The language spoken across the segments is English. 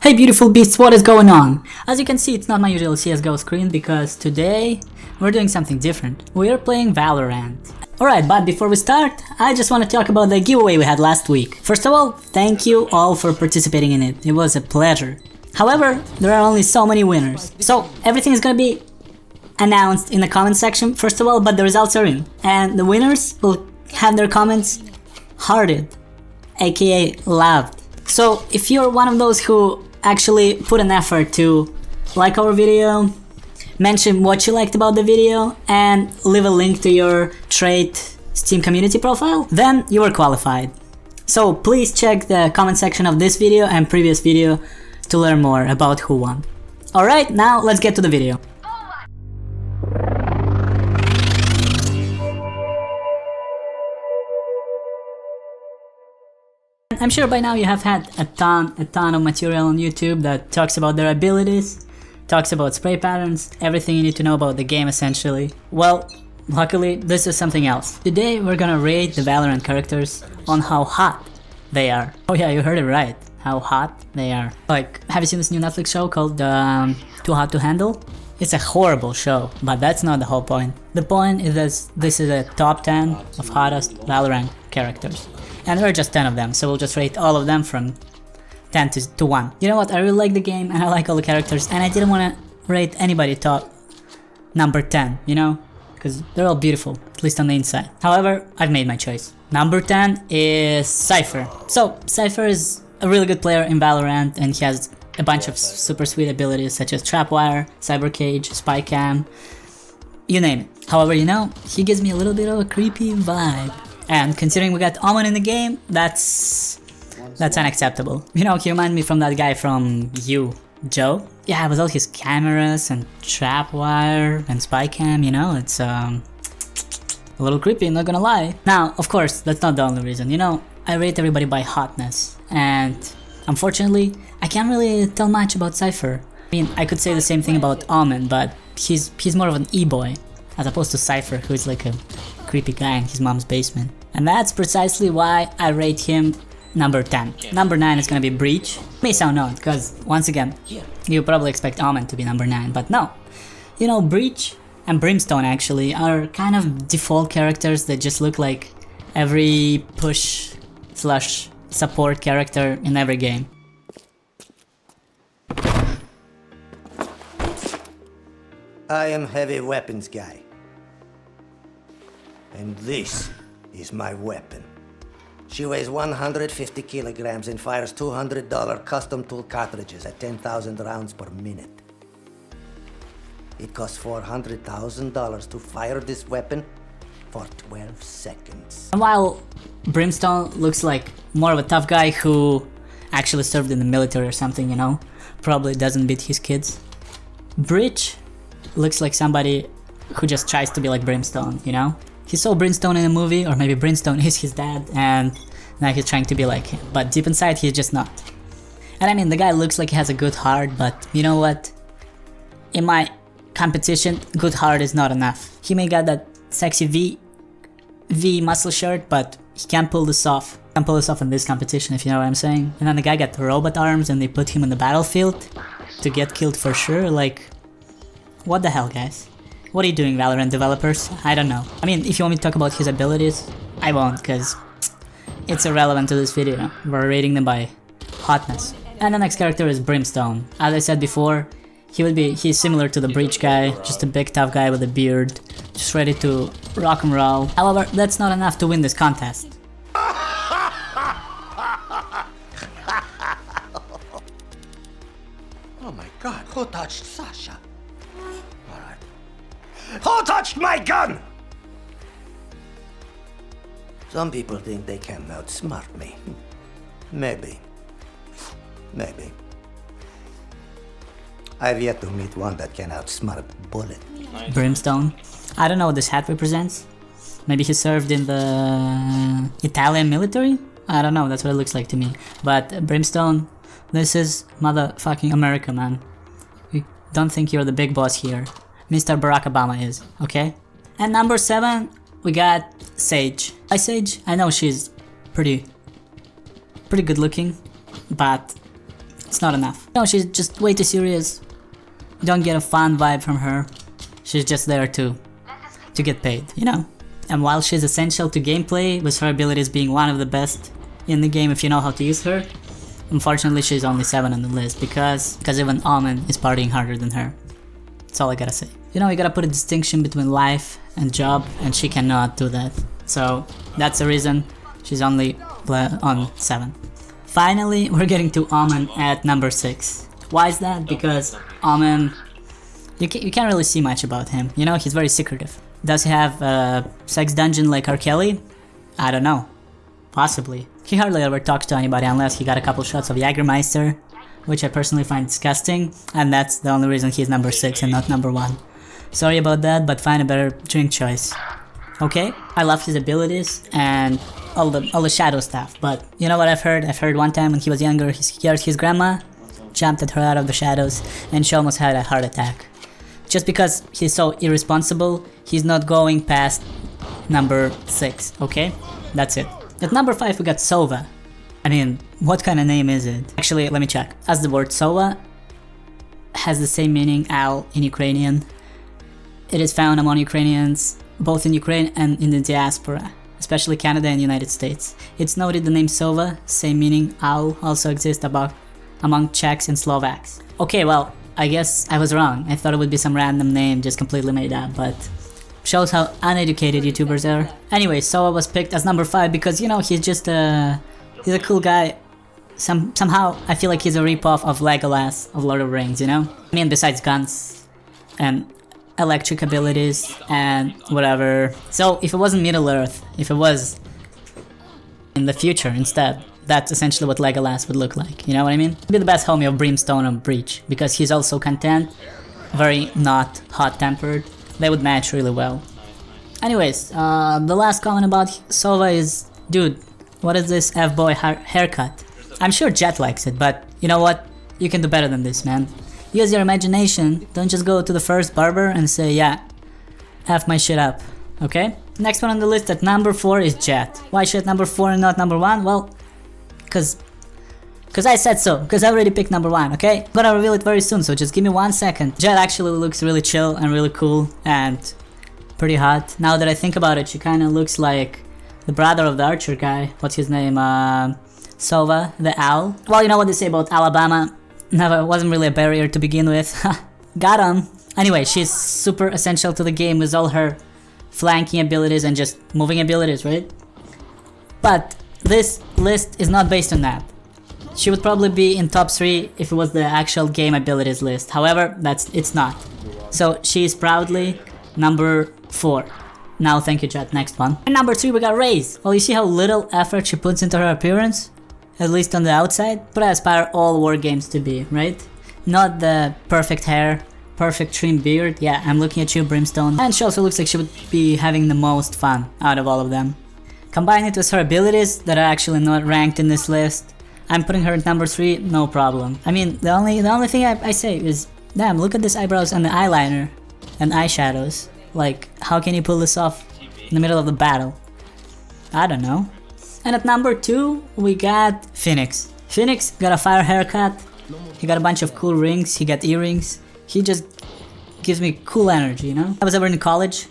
Hey beautiful beasts, what is going on? As you can see, it's not my usual CSGO screen because today we're doing something different. We are playing Valorant. Alright, but before we start, I just want to talk about the giveaway we had last week. First of all, thank you all for participating in it. It was a pleasure. However, there are only so many winners. So everything is gonna be announced in the comment section first of all, but the results are in. And the winners will have their comments hearted, aka loved. So if you're one of those who actually put an effort to like our video, mention what you liked about the video, and leave a link to your trait Steam community profile, then you are qualified. So please check the comment section of this video and previous video to learn more about who won. Alright, now let's get to the video. I'm sure by now you have had a ton of material on YouTube that talks about their abilities, talks about spray patterns, everything you need to know about the game essentially. Well, luckily this is something else. Today we're gonna rate the Valorant characters on how hot they are. Oh yeah, you heard it right, how hot they are. Like, have you seen this new Netflix show called Too Hot to Handle? It's a horrible show, but that's not the whole point. The point is that this is a top 10 of hottest Valorant characters. And there are just 10 of them, so we'll just rate all of them from 10 to 1. You know what, I really like the game and I like all the characters, and I didn't want to rate anybody top number 10, you know? Because they're all beautiful, at least on the inside. However, I've made my choice. Number 10 is Cypher. So, Cypher is a really good player in Valorant, and he has a bunch of super sweet abilities such as Trapwire, Cyber Cage, Spy Cam, you name it. However, you know, he gives me a little bit of a creepy vibe. And considering we got Omen in the game, that's unacceptable. You know, he reminds me from that guy from Joe. Yeah, with all his cameras and trapwire and spy cam, you know, it's a little creepy, not gonna lie. Now, of course, that's not the only reason. You know, I rate everybody by hotness, and unfortunately, I can't really tell much about Cypher. I mean, I could say the same thing about Omen, but he's more of an e-boy, as opposed to Cypher, who's like a creepy guy in his mom's basement. And that's precisely why I rate him number 10. Number 9 is gonna be Breach. May sound odd, because once again, you probably expect Omen to be number 9, but no. You know, Breach and Brimstone actually are kind of default characters that just look like every push/support character in every game. I am heavy weapons guy. And this is my weapon. She weighs 150 kilograms and fires $200 custom tool cartridges at 10,000 rounds per minute. It costs $400,000 to fire this weapon for 12 seconds. And while Brimstone looks like more of a tough guy who actually served in the military or something, you know, probably doesn't beat his kids, Breach looks like somebody who just tries to be like Brimstone, you know? He saw Brimstone in a movie, or maybe Brimstone is his dad, and now he's trying to be like him. But deep inside, he's just not. And I mean, the guy looks like he has a good heart, but you know what? In my competition, good heart is not enough. He may got that sexy V muscle shirt, but he can't pull this off. Can't pull this off in this competition, if you know what I'm saying. And then the guy got robot arms, and they put him on the battlefield to get killed for sure. Like, what the hell, guys? What are you doing, Valorant developers? I don't know. I mean, if you want me to talk about his abilities, I won't, because it's irrelevant to this video. We're rating them by hotness. And the next character is Brimstone. As I said before, he's similar to the Breach guy, just a big tough guy with a beard, just ready to rock and roll. However, that's not enough to win this contest. Oh my god, who touched Sasha? Who touched my gun? Some people think they can outsmart me. Maybe. I've yet to meet one that can outsmart Bullet. Brimstone. I don't know what this hat represents. Maybe he served in the Italian military? I don't know, that's what it looks like to me. But Brimstone, this is motherfucking America, man. You don't think you're the big boss here. Mr. Barack Obama is, okay? And number 7, we got Sage. Hi Sage, I know she's pretty good looking, but it's not enough. No, she's just way too serious. You don't get a fun vibe from her. She's just there to get paid, you know? And while she's essential to gameplay, with her abilities being one of the best in the game if you know how to use her, unfortunately she's only 7 on the list because even Omen is partying harder than her. That's all I gotta say. You know, you gotta put a distinction between life and job, and she cannot do that. So that's the reason she's only on 7. Finally, we're getting to Omen at number 6. Why is that? Because Omen, you can't really see much about him. You know, he's very secretive. Does he have a sex dungeon like R. Kelly? I don't know. Possibly. He hardly ever talks to anybody unless he got a couple shots of Jägermeister, which I personally find disgusting, and that's the only reason he's number 6 and not number 1. Sorry about that, but find a better drink choice. Okay? I love his abilities and all the shadow stuff, but you know what I've heard? I've heard one time when he was younger, his grandma jumped at her out of the shadows and she almost had a heart attack. Just because he's so irresponsible, he's not going past number 6, okay? That's it. At number 5 we got Sova. I mean, what kind of name is it? Actually, let me check. As the word Sola has the same meaning, owl, in Ukrainian. It is found among Ukrainians, both in Ukraine and in the diaspora, especially Canada and United States. It's noted the name Sova, same meaning, owl, also exists among Czechs and Slovaks. Okay, well, I guess I was wrong. I thought it would be some random name just completely made up, but shows how uneducated YouTubers are. Anyway, Sola was picked as number 5 because, you know, he's a cool guy. Somehow I feel like he's a ripoff of Legolas of Lord of the Rings, you know? I mean, besides guns and electric abilities and whatever. So if it wasn't Middle Earth, if it was in the future instead, that's essentially what Legolas would look like, you know what I mean? He'd be the best homie of Brimstone or Breach, because he's also content, very not hot-tempered. They would match really well. Anyways, the last comment about Sova is, dude, what is this F-boy haircut? I'm sure Chet likes it, but you know what? You can do better than this, man. Use your imagination, don't just go to the first barber and say, yeah, F my shit up, okay? Next one on the list at number 4 is Chet. Why Chet number 4 and not number 1? Well, cause I said so, because I already picked number 1, okay? I'm gonna reveal it very soon, so just give me 1 second. Chet actually looks really chill and really cool and pretty hot. Now that I think about it, she kinda looks like the brother of the Archer guy. What's his name? Sova, the owl. Well, you know what they say about Alabama. Never wasn't really a barrier to begin with. Got him. Anyway, she's super essential to the game with all her flanking abilities and just moving abilities, right? But this list is not based on that. She would probably be in top 3 if it was the actual game abilities list. However, it's not. So she is proudly number 4. Now thank you, chat. Next one. And number 3 we got Raze. Well, you see how little effort she puts into her appearance? At least on the outside, but I aspire all war games to be, right? Not the perfect hair, perfect trim beard. Yeah, I'm looking at you, Brimstone. And she also looks like she would be having the most fun out of all of them. Combine it with her abilities that are actually not ranked in this list. I'm putting her at number 3, no problem. I mean, the only thing I say is, damn, look at this eyebrows and the eyeliner and eyeshadows. Like, how can you pull this off in the middle of the battle? I don't know. And at number 2, we got Phoenix. Phoenix got a fire haircut, he got a bunch of cool rings, he got earrings. He just gives me cool energy, you know? If I was ever in college,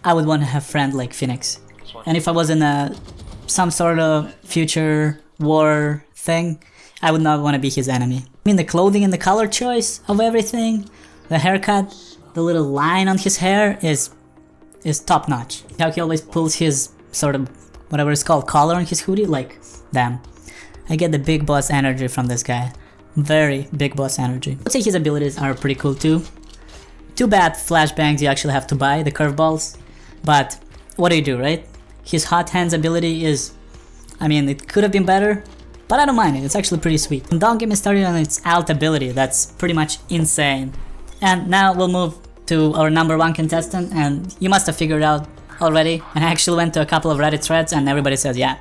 I would want to have a friend like Phoenix. And if I was in some sort of future war thing, I would not want to be his enemy. I mean, the clothing and the color choice of everything, the haircut, the little line on his hair is top notch. How he always pulls his sort of whatever it's called, collar on his hoodie, like, damn. I get the big boss energy from this guy. Very big boss energy. I'd say his abilities are pretty cool too. Too bad flashbangs you actually have to buy, the curveballs. But what do you do, right? His hot hands ability is, I mean, it could have been better, but I don't mind it, it's actually pretty sweet. And don't get me started on its alt ability, that's pretty much insane. And now we'll move to our number 1 contestant, and you must have figured out already, and I actually went to a couple of Reddit threads and everybody says, yeah,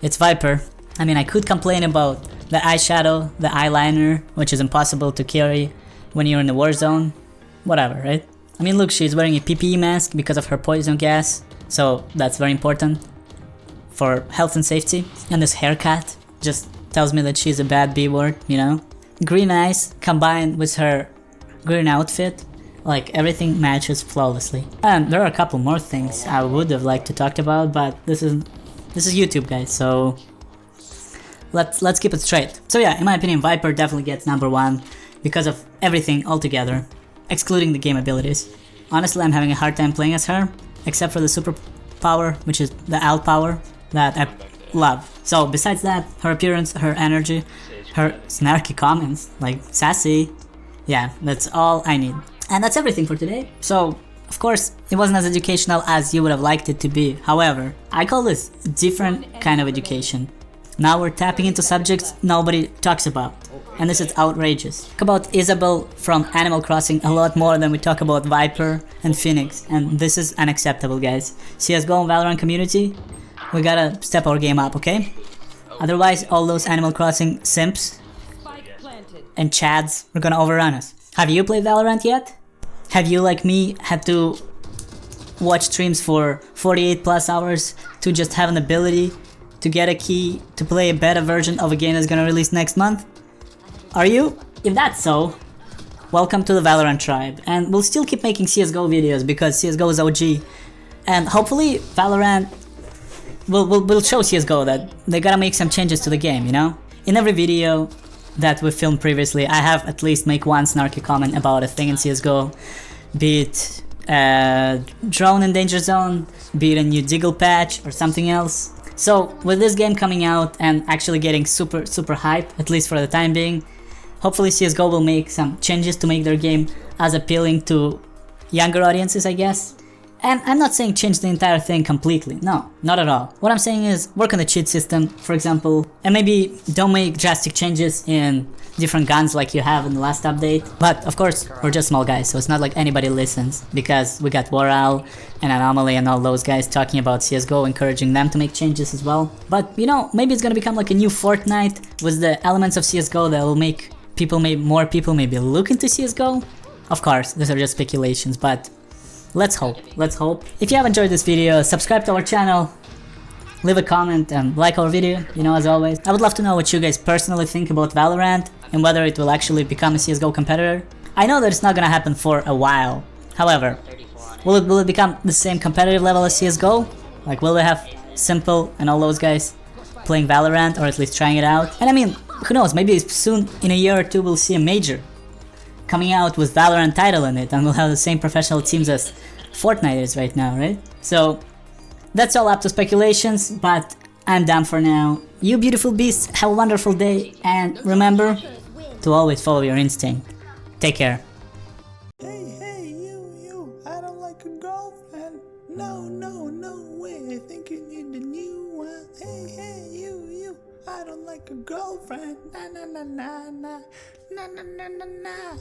it's Viper. I mean, I could complain about the eyeshadow, the eyeliner, which is impossible to carry when you're in the war zone, whatever, right? I mean, look, she's wearing a PPE mask because of her poison gas, so that's very important for health and safety. And this haircut, just tells me that she's a bad B-word, you know? Green eyes combined with her green outfit, like everything matches flawlessly. And there are a couple more things I would have liked to talk about, but this is YouTube, guys, so let's keep it straight. So yeah, in my opinion, Viper definitely gets #1 because of everything altogether, excluding the game abilities. Honestly, I'm having a hard time playing as her, except for the super power, which is the alt power that I love. So besides that, her appearance, her energy, her snarky comments, like sassy, yeah, that's all I need. And that's everything for today. So, of course, it wasn't as educational as you would have liked it to be. However, I call this different kind of education. Now we're tapping into subjects nobody talks about. And this is outrageous. Talk about Isabel from Animal Crossing a lot more than we talk about Viper and Phoenix. And this is unacceptable, guys. CSGO and Valorant community, we gotta step our game up, okay? Otherwise, all those Animal Crossing simps and chads are gonna overrun us. Have you played Valorant yet? Have you, like me, had to watch streams for 48 plus hours to just have an ability to get a key to play a beta version of a game that's gonna release next month? Are you? If that's so, welcome to the Valorant tribe. And we'll still keep making CSGO videos because CSGO is OG. And hopefully Valorant will show CSGO that they gotta make some changes to the game, you know? In every video that we filmed previously, I have at least make one snarky comment about a thing in CSGO, be it drone in danger zone, be it a new Diggle patch or something else. So with this game coming out and actually getting super hype, at least for the time being, hopefully CSGO will make some changes to make their game as appealing to younger audiences, I guess. And I'm not saying change the entire thing completely, no, not at all. What I'm saying is work on the cheat system, for example, and maybe don't make drastic changes in different guns like you have in the last update. But of course, we're just small guys, so it's not like anybody listens, because we got Waral and Anomaly and all those guys talking about CSGO, encouraging them to make changes as well. But you know, maybe it's gonna become like a new Fortnite with the elements of CSGO that will make people, more people maybe look into CSGO. Of course, these are just speculations, but let's hope, let's hope. If you have enjoyed this video, subscribe to our channel, leave a comment and like our video, you know, as always. I would love to know what you guys personally think about Valorant and whether it will actually become a CSGO competitor. I know that it's not gonna happen for a while. However, will it become the same competitive level as CSGO? Like, will we have Simple and all those guys playing Valorant, or at least trying it out? And I mean, who knows, maybe soon, in a year or two, we'll see a major coming out with Valorant title in it, and we'll have the same professional teams as Fortnite is right now, right? So that's all up to speculations, but I'm done for now. You beautiful beasts, have a wonderful day, and remember to always follow your instinct. Take care. Hey, you, I don't like a girlfriend. No way, I think you need a new one. Hey, you, I don't like a girlfriend. Nah.